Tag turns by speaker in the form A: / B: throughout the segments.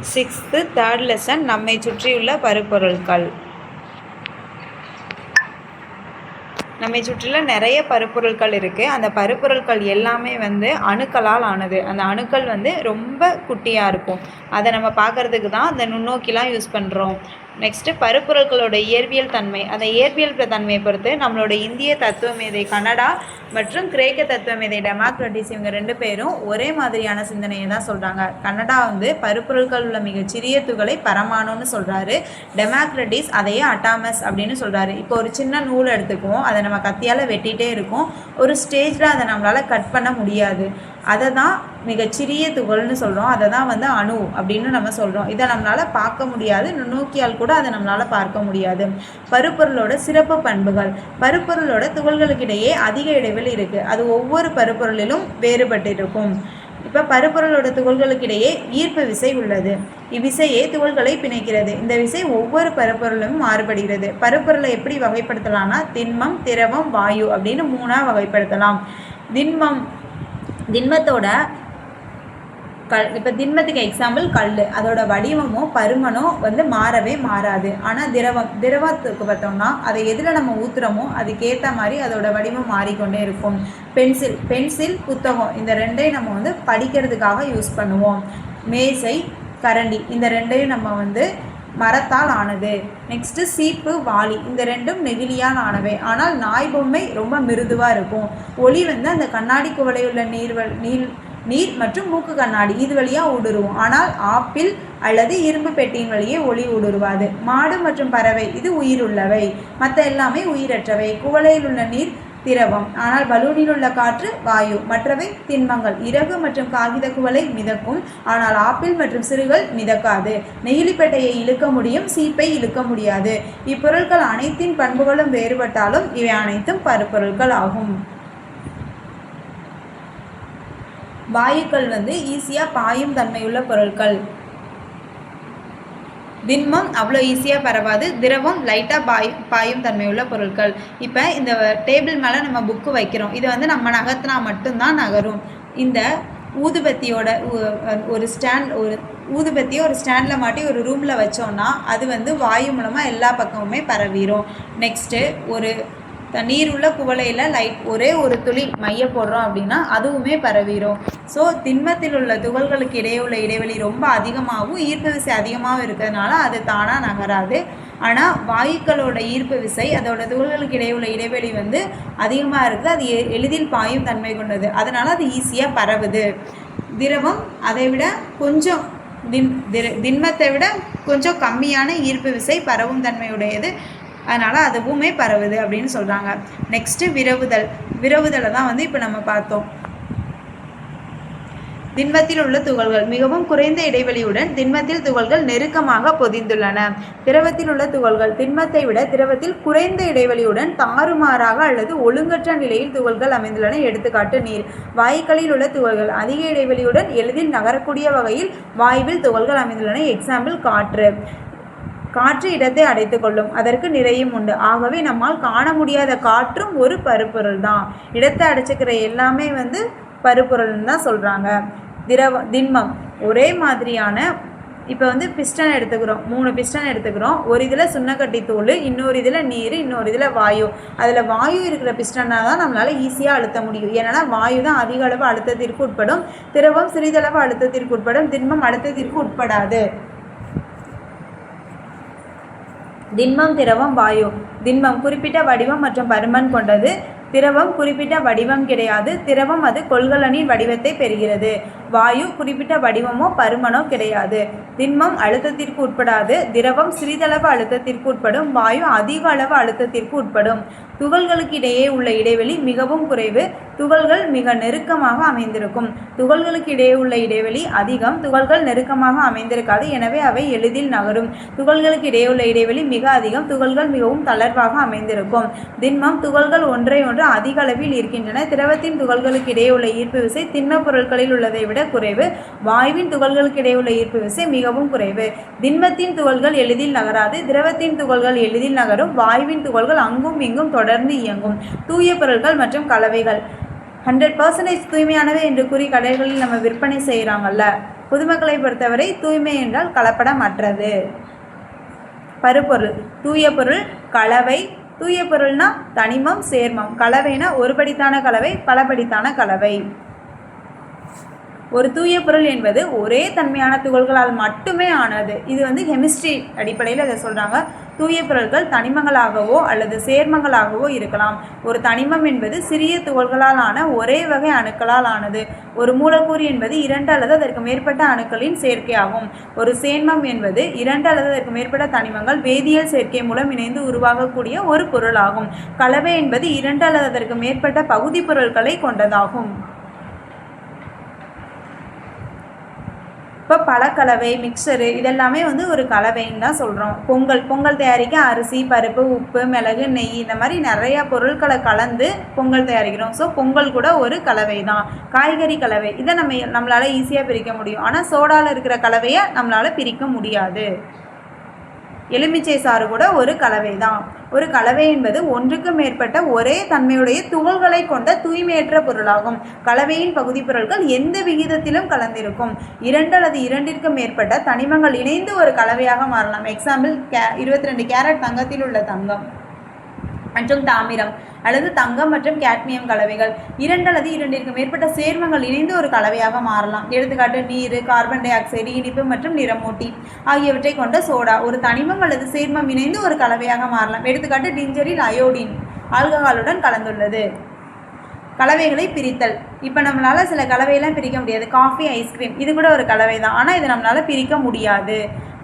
A: Sixth third lesson நம்மை சுற்றியுள்ள பருப்பொருட்கள். நம்மை சுற்றியுள்ள நிறைய பருப்பொருட்கள் இருக்குது. அந்த பருப்பொருட்கள் எல்லாமே அணுக்களால் ஆனது. அந்த அணுக்கள் ரொம்ப குட்டியாக இருக்கும். அதை நம்ம பார்க்குறதுக்கு தான் அந்த நுண்ணோக்கிலாம் யூஸ் பண்ணுறோம். நெக்ஸ்ட்டு பருப்பொருட்களோட இயற்பியல் தன்மை. அந்த இயற்பியல் தன்மையை பொறுத்து நம்மளோட இந்திய தத்துவ மேதை கனடா மற்றும் கிரேக்க தத்துவ மேதை டெமாக்ரட்டிஸ் இவங்க 2 பேரும் ஒரே மாதிரியான சிந்தனையை தான் சொல்கிறாங்க. கனடா பருப்பொருட்கள் உள்ள மிகச்சிறிய துகளை பரமாணுன்னு சொல்கிறாரு. டெமாக்ரட்டிஸ் அதையே அட்டாமஸ் அப்படின்னு சொல்கிறாரு. இப்போ ஒரு சின்ன நூல் எடுத்துக்குவோம், அதை நம்ம கத்தியால் வெட்டிகிட்டே இருக்கோம். ஒரு ஸ்டேஜில் அதை நம்மளால் கட் பண்ண முடியாது. அதை தான் மிகச்சிறிய துகள்னு சொல்கிறோம். அதை தான் அணு அப்படின்னு நம்ம சொல்கிறோம். இதை நம்மளால் பார்க்க முடியாது, நுண்ணோக்கியால் கூட அதை நம்மளால் பார்க்க முடியாது. பருப்பொருளோட சிறப்பு பண்புகள். பருப்பொருளோட துகள்களுக்கிடையே அதிக இடைவெளி இருக்குது. அது ஒவ்வொரு பருப்பொருளிலும் வேறுபட்டு இருக்கும். இப்போ பருப்பொருளோட துகள்களுக்கிடையே ஈர்ப்பு விசை உள்ளது. இவ்விசையே துகள்களை பிணைக்கிறது. இந்த விசை ஒவ்வொரு பருப்பொருளும் மாறுபடுகிறது. பருப்பொருளை எப்படி வகைப்படுத்தலாம்னா திண்மம், திரவம், வாயு அப்படின்னு 3ஆக வகைப்படுத்தலாம். திண்மத்தோட இப்போ திண்மத்துக்கு எக்ஸாம்பிள் கல், அதோட வடிவமோ பருமனோ மாறவே மாறாது. ஆனால் திரவத்துக்கு பார்த்தோம்னா அதை எதில் நம்ம ஊற்றுறோமோ அதுக்கேற்ற மாதிரி அதோட வடிவம் மாறிக்கொண்டே இருக்கும். பென்சில், புத்தகம் இந்த 2ஐயும் நம்ம படிக்கிறதுக்காக யூஸ் பண்ணுவோம். மேசை, கரண்டி இந்த 2ஐயும் நம்ம மரத்தால் ஆனது. நெக்ஸ்ட்டு சீப்பு, வாளி இந்த 2ம் நெகிழியால் ஆனவை. ஆனால் நாய் பொம்மை ரொம்ப மிருதுவாக இருக்கும். ஒளி அந்த கண்ணாடி குவளையுள்ள நீர் மற்றும் மூக்கு கண்ணாடி இது வழியாக ஊடுருவும். ஆனால் ஆப்பிள் அல்லது இரும்பு பெட்டியின் வழியே ஒளி ஊடுருவாது. மாடு மற்றும் பறவை இது உயிருள்ளவை, மற்ற எல்லாமே உயிரற்றவை. குவளையில் உள்ள நீர் திரவம், ஆனால் பலூனில் உள்ள காற்று வாயு. மற்றவை திண்மங்கள். இறகு மற்றும் காகித குவளை மிதக்கும், ஆனால் ஆப்பிள் மற்றும் சிறுகள் மிதக்காது. நெகிழிப்பெட்டையை இழுக்க முடியும், சீப்பை இழுக்க முடியாது. இப்பொருட்கள் அனைத்தின் பண்புகளும் வேறுபட்டாலும் இவை அனைத்தும் பருப்பொருட்கள் ஆகும். வாயுக்கள் ஈஸியாக பாயும் தன்மையுள்ள பொருட்கள். திண்மம் அவ்வளோ ஈஸியாக பரவாது. திரவம் லைட்டாக பாயும் தன்மையுள்ள பொருட்கள். இப்போ இந்த டேபிள் மேலே நம்ம புக்கு வைக்கிறோம். இது நம்ம நகர்த்தினா மட்டும்தான் நகரும். இந்த ஊதுபத்தியோட ஒரு ஊதுபத்தியை ஒரு ஸ்டாண்டில் மாட்டி ஒரு ரூமில் வச்சோன்னா அது வாயு மூலமாக எல்லா பக்கமுமே பரவிடும். நெக்ஸ்ட்டு ஒரு நீர் உள்ள குவளையில் ஒரே ஒரு துளி மைய போடுறோம் அப்படின்னா அதுவுமே பரவிடும். ஸோ திண்மத்தில் உள்ள துகள்களுக்கு இடையே உள்ள இடைவெளி ரொம்ப அதிகமாகவும் ஈர்ப்பு விசை அதிகமாகவும் இருக்கிறதுனால அது தானாக நகராது. ஆனால் வாயுக்களோட ஈர்ப்பு விசை அதோட துகள்களுக்கு இடையே உள்ள இடைவெளி அதிகமாக இருக்குது. அது எளிதில் பாயும் தன்மை கொண்டது, அதனால் அது ஈஸியாக பரவுது. திரவம் அதை விட கொஞ்சம் திண்மத்தை விட கொஞ்சம் கம்மியான ஈர்ப்பு விசை பரவும் தன்மையுடையது, அதனால் அதுவுமே பரவுது அப்படின்னு சொல்கிறாங்க. நெக்ஸ்ட்டு விரவுதலை தான் இப்போ நம்ம பார்த்தோம். திண்மத்தில் உள்ள துகள்கள் மிகவும் குறைந்த இடைவெளியுடன் திண்மத்தில் துகள்கள் நெருக்கமாக பொதிந்துள்ளன. திரவத்தில் உள்ள துகள்கள் திண்மத்தை விட திரவத்தில் குறைந்த இடைவெளியுடன் தாறுமாறாக அல்லது ஒழுங்கற்ற நிலையில் துகள்கள் அமைந்துள்ளன. எடுத்துக்காட்டு நீர். வாயுக்களில் உள்ள துகள்கள் அதிக இடைவெளியுடன் எளிதில் நகரக்கூடிய வகையில் வாயுவில் துகள்கள் அமைந்துள்ளன. எக்ஸாம்பிள் காற்று இடத்தை அடைத்து கொள்ளும், அதற்கு நிறையும் உண்டு. ஆகவே நம்மால் காண முடியாத காற்றும் ஒரு பருப்பொருள் தான். இடத்தை அடைச்சிக்கிற எல்லாமே பருப்பொருள்னு தான் சொல்கிறாங்க. திண்மம் ஒரே மாதிரியான இப்போ பிஸ்டன் எடுத்துக்கிறோம், 3 பிஸ்டன் எடுத்துக்கிறோம். ஒரு இதில் சுண்ணக்கட்டி தூள், இன்னொரு இதில் நீர், இன்னொரு இதில் வாயு. அதில் வாயு இருக்கிற பிஸ்டனாக தான் நம்மளால் ஈஸியாக அழுத்த முடியும். ஏன்னா வாயு தான் அதிக அளவு அழுத்தத்திற்கு உட்படும், திரவம் சிறிதளவு அழுத்தத்திற்கு உட்படும், திண்மம் அழுத்தத்திற்கு உட்படாது. திண்மம், திரவம், வாயு. திண்மம் குறிப்பிட்ட வடிவம் மற்றும் பருமன் கொண்டது. திரவம் குறிப்பிட்ட வடிவம் கிடையாது. திரவம் அது கொள்கலனின் வடிவத்தை பெறுகிறது. வாயு குறிப்பிட்ட வடிவமோ பருமனோ கிடையாது. திண்மம் அழுத்தத்திற்கு உட்படாது. திரவம் சிறிதளவு அழுத்தத்திற்கு உட்படும். வாயு அதிக அளவு அழுத்தத்திற்கு உட்படும். துகள்களுக்கு இடையே உள்ள இடைவெளி மிகவும் குறைவு. துகள்கள் மிக நெருக்கமாக அமைந்திருக்கும். துகள்களுக்கு இடையே உள்ள இடைவெளி அதிகம். துகள்கள் நெருக்கமாக அமைந்திருக்காது, எனவே அவை எளிதில் நகரும். துகள்களுக்கு இடையே உள்ள இடைவெளி மிக அதிகம். துகள்கள் மிகவும் தளர்வாக அமைந்திருக்கும். திண்மம் துகள்கள் ஒன்றை ஒன்று அதிக அளவில் இருக்கின்றன. திரவத்தின் துகள்களுக்கு இடையே உள்ள ஈர்ப்பு விசை திண்ம பொருட்களில் உள்ளதை விட குறைவு. வாயுவின் துகள்களுக்கு இடையே உள்ள ஈர்ப்பு விசை மிகவும் குறைவு. திண்மத்தின் துகள்கள் எளிதில் நகராது. திரவத்தின் துகள்கள் எளிதில் நகரும். வாயுவின் துகள்கள் அங்கும் இங்கும் தொடர்ந்து இயங்கும். தூய பொருட்கள் மற்றும் கலவைகள் 100% தூய்மையானவை என்று கூறி கடைகளில் நம்ம விற்பனை செய்கிறாங்கல்ல, பொதுமக்களை பொறுத்தவரை தூய்மை என்றால் கலப்படமற்றது. பருப்பொருள்: தூய பொருள், கலவை. தூய பொருள்னா தனிமம், சேர்மம். கலவைனா ஒருபடித்தான கலவை, பலபடித்தான கலவை. ஒரு தூய பொருள் என்பது ஒரே தன்மையான துகள்களால் மட்டுமே ஆனது. இது கெமிஸ்ட்ரி அடிப்படையில் இதை சொல்கிறாங்க. தூய பொருட்கள் தனிமங்களாகவோ அல்லது சேர்மங்களாகவோ இருக்கலாம். ஒரு தனிமம் என்பது சிறிய துகள்களால் ஆன ஒரே வகை அணுக்களால் ஆனது. ஒரு மூலக்கூறு என்பது 2 அல்லது அதற்கு மேற்பட்ட அணுக்களின் சேர்க்கையாகும். ஒரு சேர்மம் என்பது 2 அல்லது அதற்கு மேற்பட்ட தனிமங்கள் வேதியியல் சேர்க்கை மூலம் இணைந்து உருவாகக்கூடிய ஒரு பொருளாகும். கலவை என்பது 2 அல்லது அதற்கு மேற்பட்ட பகுதி பொருட்களை கொண்டதாகும். இப்போ பழக்கலவை, மிக்சரு இதெல்லாமே ஒரு கலவைன்னு தான் சொல்கிறோம். பொங்கல் தயாரிக்க அரிசி, பருப்பு, உப்பு, மிளகு, நெய் இந்த மாதிரி நிறையா பொருட்களை கலந்து பொங்கல் தயாரிக்கிறோம். ஸோ பொங்கல் கூட ஒரு கலவை தான். காய்கறி கலவை இதை நம்மளால் ஈஸியாக பிரிக்க முடியும். ஆனால் சோடாவில் இருக்கிற கலவையை நம்மளால் பிரிக்க முடியாது. எலுமிச்சை சாறு கூட ஒரு கலவை தான். ஒரு கலவை என்பது ஒன்றுக்கு மேற்பட்ட ஒரே தன்மையுடைய துகள்களை கொண்ட தூய்மையற்ற பொருளாகும். கலவையின் பகுதி பொருட்கள் எந்த விகிதத்திலும் கலந்திருக்கும். 2 அல்லது 2ற்கு மேற்பட்ட தனிமங்கள் இணைந்து ஒரு கலவையாக மாறலாம். எக்ஸாம்பிள் 22 கேரட் தங்கத்தில் உள்ள தங்கம் மற்றும் தாமிரம் அல்லது தங்கம் மற்றும் கேட்மியம் கலவைகள். 2 அல்லது 2ற்கு மேற்பட்ட சேர்மங்கள் இணைந்து ஒரு கலவையாக மாறலாம். எடுத்துக்காட்டு நீர், கார்பன் டை ஆக்சைடு, இனிப்பு மற்றும் நிறமூட்டி ஆகியவற்றை கொண்ட சோடா. ஒரு தனிமம் அல்லது சேர்மம் இணைந்து ஒரு கலவையாக மாறலாம். எடுத்துக்காட்டு டிஞ்சரில் அயோடின் ஆல்கஹாலுடன் கலந்துள்ளது. கலவைகளை பிரித்தல்: இப்போ நம்மளால் சில கலவையெல்லாம் பிரிக்க முடியாது. காஃபி, ஐஸ்கிரீம் இது கூட ஒரு கலவை தான். ஆனால் இது நம்மளால் பிரிக்க முடியாது.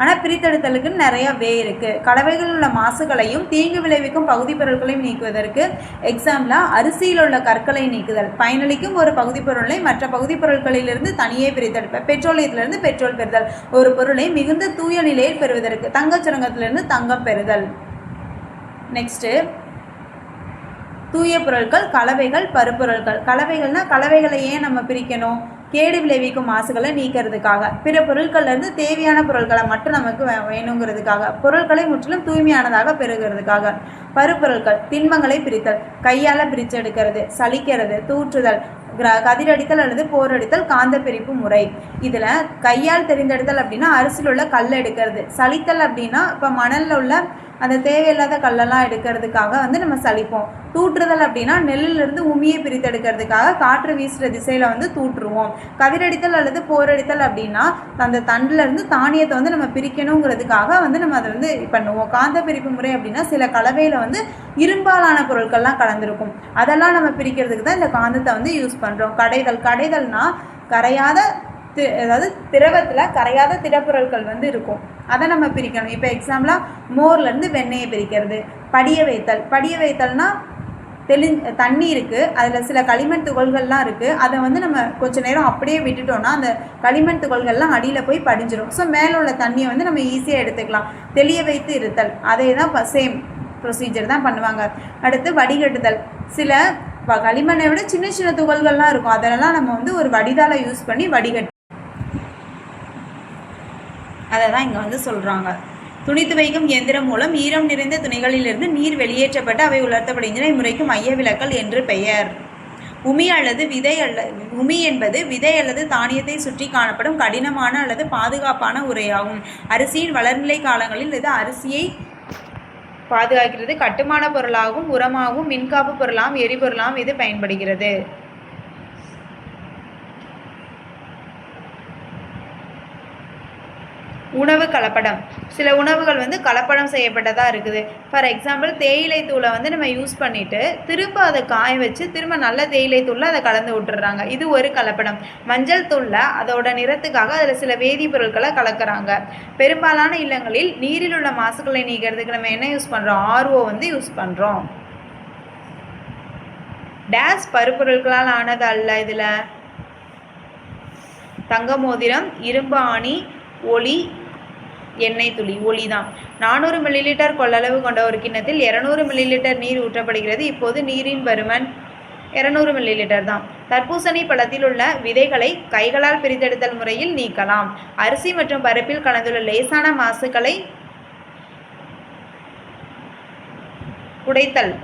A: ஆனால் பிரித்தெடுத்தலுக்குன்னு நிறையா வே இருக்குது. கலவைகளில் உள்ள மாசுகளையும் தீங்கு விளைவிக்கும் பகுதி பொருட்களையும் நீக்குவதற்கு எக்ஸாம்பிளாக அரிசியில் உள்ள கற்களை நீக்குதல். பயனளிக்கும் ஒரு பகுதி பொருளை மற்ற பகுதி பொருட்களிலிருந்து தனியே பிரித்தெடுப்ப. பெட்ரோலியத்திலிருந்து பெட்ரோல் பெறுதல். ஒரு பொருளை மிகுந்த தூய நிலையில் பெறுவதற்கு தங்கச் சுரங்கத்திலிருந்து தங்கம் பெறுதல். நெக்ஸ்ட்டு தூய பொருட்கள், கலவைகள், பருப்பொருட்கள். கலவைகள்னால் கலவைகளை ஏன் நம்ம பிரிக்கணும்? கேடு விளைவிக்கும் மாசுகளை நீக்கிறதுக்காக. பிற பொருட்கள்லேருந்து தேவையான பொருட்களை மட்டும் நமக்கு வேணுங்கிறதுக்காக. பொருட்களை முற்றிலும் தூய்மையானதாக பெறுகிறதுக்காக. பருப்பொருட்கள்: திண்மங்களை பிரித்தல், கையால் பிரிச்செடுக்கிறது, சலிக்கிறது, தூற்றுதல், கதிரடித்தல் அல்லது போரடித்தல், காந்த பிரிப்பு முறை. இதில் கையால் தெரிந்தெடுத்தல் அப்படின்னா அரிசியில் உள்ள கல் எடுக்கிறது. சலித்தல் அப்படின்னா இப்போ மணலில் உள்ள அந்த தேவையில்லாத கல்லெல்லாம் எடுக்கிறதுக்காக நம்ம சலிப்போம். தூற்றுதல் அப்படின்னா நெல்லிலிருந்து உமியை பிரித்தெடுக்கிறதுக்காக காற்று வீசுகிற திசையில் தூற்றுவோம். கதிரடித்தல் அல்லது போரடித்தல் அப்படின்னா அந்த தண்டிலிருந்து தானியத்தை நம்ம பிரிக்கணுங்கிறதுக்காக நம்ம அதை பண்ணுவோம். காந்த பிரிப்பு முறை அப்படின்னா சில கலவையில் இரும்பாலான பொருட்கள்லாம் கலந்துருக்கும். அதெல்லாம் நம்ம பிரிக்கிறதுக்கு தான் இந்த காந்தத்தை யூஸ் பண்ணுறோம். கடைதல்னா கரையாத அதாவது திரவத்தில் கரையாத திடப்பொருட்கள் இருக்கும். அதை நம்ம பிரிக்கணும். இப்போ எக்ஸாம்பிளாக மோர்லேருந்து வெண்ணெயை பிரிக்கிறது. படிய வைத்தல்னா தண்ணி இருக்குது, அதில் சில களிமண் துகள்கள்லாம் இருக்குது. அதை நம்ம கொஞ்சம் நேரம் அப்படியே விட்டுட்டோம்னா அந்த களிமண் துகள்கள்லாம் அடியில் போய் படிஞ்சிடும். ஸோ மேலே உள்ள தண்ணியை நம்ம ஈஸியாக எடுத்துக்கலாம். தெளிய வைத்து இருத்தல் அதே தான் சேம் ப்ரொசீஜர் தான் பண்ணுவாங்க. அடுத்து வடிகட்டுதல். சில களிமண்ணை விட சின்ன சின்ன துகள்கள்லாம் இருக்கும். அதெல்லாம் நம்ம ஒரு வடிதாலை யூஸ் பண்ணி வடிகட்டு அதை தான் இங்கே சொல்கிறாங்க. துணி துவைக்கும் இயந்திரம் மூலம் ஈரம் நிறைந்த துணிகளிலிருந்து நீர் வெளியேற்றப்பட்டு அவை உலர்த்தப்படுகின்றன. இம்முறைக்கு மைய விலக்கல் என்று பெயர். உமி என்பது விதை அல்லது தானியத்தை சுற்றி காணப்படும் கடினமான அல்லது பாதுகாப்பான உரையாகும். அரிசியின் வளர்நிலை காலங்களில் இது அரிசியை பாதுகாக்கிறது. கட்டுமான பொருளாகவும் உரமாகவும் மின்காப்பு பொருளாகவும் எரிபொருளாகவும் இது பயன்படுகிறது. உணவு கலப்படம். சில உணவுகள் கலப்படம் செய்யப்பட்டதாக இருக்குது. ஃபார் எக்ஸாம்பிள் தேயிலை தூளை நம்ம யூஸ் பண்ணிவிட்டு திரும்ப அதை காய வச்சு திரும்ப நல்ல தேயிலை தூளில் அதை கலந்து விட்டுறாங்க. இது ஒரு கலப்படம். மஞ்சள் தூளில் அதோட நிறத்துக்காக அதில் சில வேதிப்பொருட்களை கலக்கிறாங்க. பெரும்பாலான இல்லங்களில் நீரில் உள்ள மாசுகளை நீக்கிறதுக்கு நம்ம என்ன யூஸ் பண்ணுறோம்? RO யூஸ் பண்ணுறோம். டேஸ் பருப்பொருட்களால் ஆனது அல்ல. இதில் தங்க மோதிரம், இரும்பு ஆணி, ஒளி, எண்ணெய் துளி. ஒளி தான். 400 மில்லிலிட்டர் கொள்ளளவு கொண்ட ஒரு கிண்ணத்தில் 200 மில்லிலிட்டர் நீர் ஊற்றப்படுகிறது. இப்போது நீரின் பருமன் 200 மில்லிலிட்டர் தான். தர்பூசணி பழத்தில் உள்ள விதைகளை கைகளால் பிரித்தெடுத்தல் முறையில் நீக்கலாம். அரிசி மற்றும் பருப்பில் கலந்துள்ள லேசான மாசுகளை உடைத்தல்.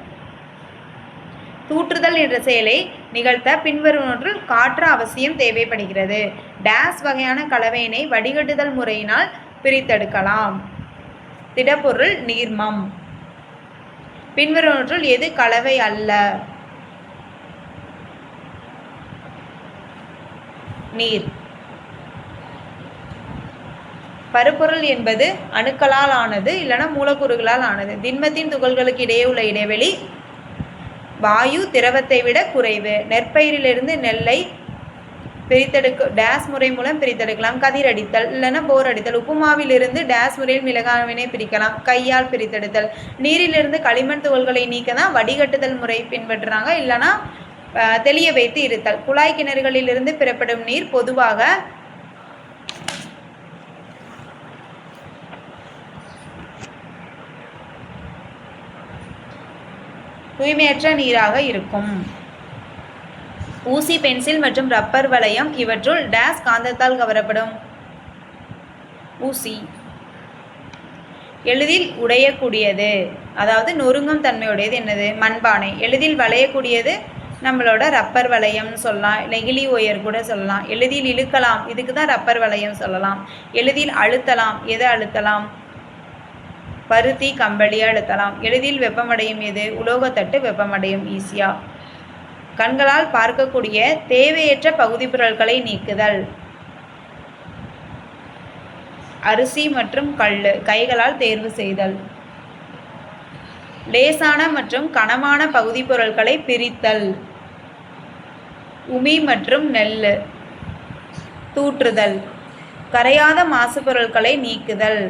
A: தூற்றுதல் என்ற செயலை நிகழ்த்த பின்வருவனவற்றுள் காற்று அவசியம் தேவைப்படுகிறது. டேஸ் வகையான கலவையினை வடிகட்டுதல் முறையினால் பிரித்தெடுக்கலாம். திடப்பொருள் நீர்மம். பின்வருவனவற்றுள் எது கலவை அல்ல? நீர். பருப்பொருள் என்பது அணுக்களால் ஆனது இல்லைனா மூலக்கூறுகளால் ஆனது. திண்மத்தின் துகள்களுக்கு இடையே உள்ள இடைவெளி வாயு திரவத்தை விட குறைவு. நெற்பயிரிலிருந்து நெல்லை பிரித்தெடுக்க டேஸ் முறை மூலம் பிரித்தெடுக்கலாம். கதிரடித்தல் இல்லைன்னா போர் அடித்தல். உப்புமாவிலிருந்து டேஸ் முறையில் மிளகாவினை பிரிக்கலாம். கையால் பிரித்தெடுத்தல். நீரிலிருந்து களிமண் துகள்களை நீக்க தான் வடிகட்டுதல் முறை பின்பற்றுறாங்க. இல்லைனா தெளிய வைத்து இருத்தல். குழாய் கிணறுகளிலிருந்து பெறப்படும் நீர் பொதுவாக தூய்மையற்ற நீராக இருக்கும். ஊசி, பென்சில் மற்றும் ரப்பர் வளையம் இவற்றுள் டேஸ் காந்தத்தால் கவரப்படும். ஊசி. எளிதில் உடையக்கூடியது, அதாவது நொறுங்கும் தன்மையுடையது என்னது? மண்பானை. எளிதில் வளையக்கூடியது நம்மளோட ரப்பர் வளையம்னு சொல்லலாம். நெகிழி ஒயர் கூட சொல்லலாம். எளிதில் இழுக்கலாம், இதுக்கு தான் ரப்பர் வளையம் சொல்லலாம். எளிதில் அழுத்தலாம், எதை அழுத்தலாம்? பருத்தி கம்பளியை அழுத்தலாம். எளிதில் வெப்பமடையும் எது? உலோகத்தட்டு வெப்பமடையும் ஈஸியா. கண்களால் பார்க்கக்கூடிய தேவையற்ற பகுதி பொருட்களை நீக்குதல். அரிசி மற்றும் கல். கைகளால் தேர்வு செய்தல். லேசான மற்றும் கனமான பகுதி பொருட்களை பிரித்தல். உமி மற்றும் நெல். தூற்றுதல். கரையாத மாசு பொருட்களை நீக்குதல்.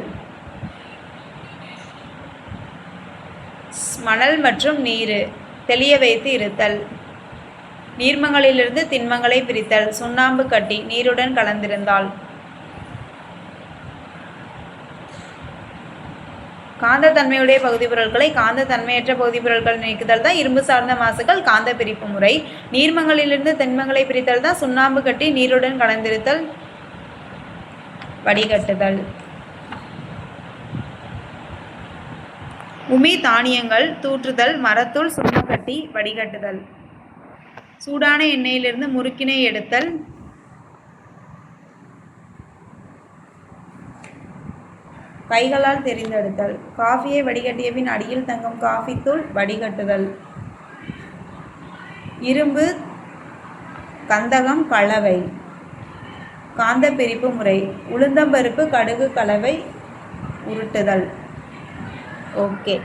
A: மணல் மற்றும் நீர் தெளிய வைத்து இருத்தல். நீர்மங்களிலிருந்து திண்மங்களை பிரித்தல். சுண்ணாம்பு கட்டி நீருடன் கலந்திருந்தால். காந்த தன்மையுடைய பகுதி பொருட்களை காந்த தன்மையற்ற பகுதி பொருட்கள் நீக்குதல் தான் இரும்பு சார்ந்த மாசுக்கள் காந்த பிரிப்பு முறை. நீர்மங்களிலிருந்து திண்மங்களை பிரித்தல் தான் சுண்ணாம்பு கட்டி நீருடன் கலந்திருத்தல் வடிகட்டுதல். உமி தானியங்கள் தூற்றுதல். மரத்தூள் சுண்ணக்கட்டி வடிகட்டுதல். சூடான எண்ணெயிலிருந்து முறுக்கினை எடுத்தல். கைகளால் தெரிந்தெடுத்தல். காஃபியை வடிகட்டிய பின் அடியில் தங்கும் காஃபி தூள் வடிகட்டுதல். இரும்பு கந்தகம் கலவை. காந்த பிரிப்பு முறை. உளுந்தம்பருப்பு கடுகு கலவை உருட்டுதல். ஓகே.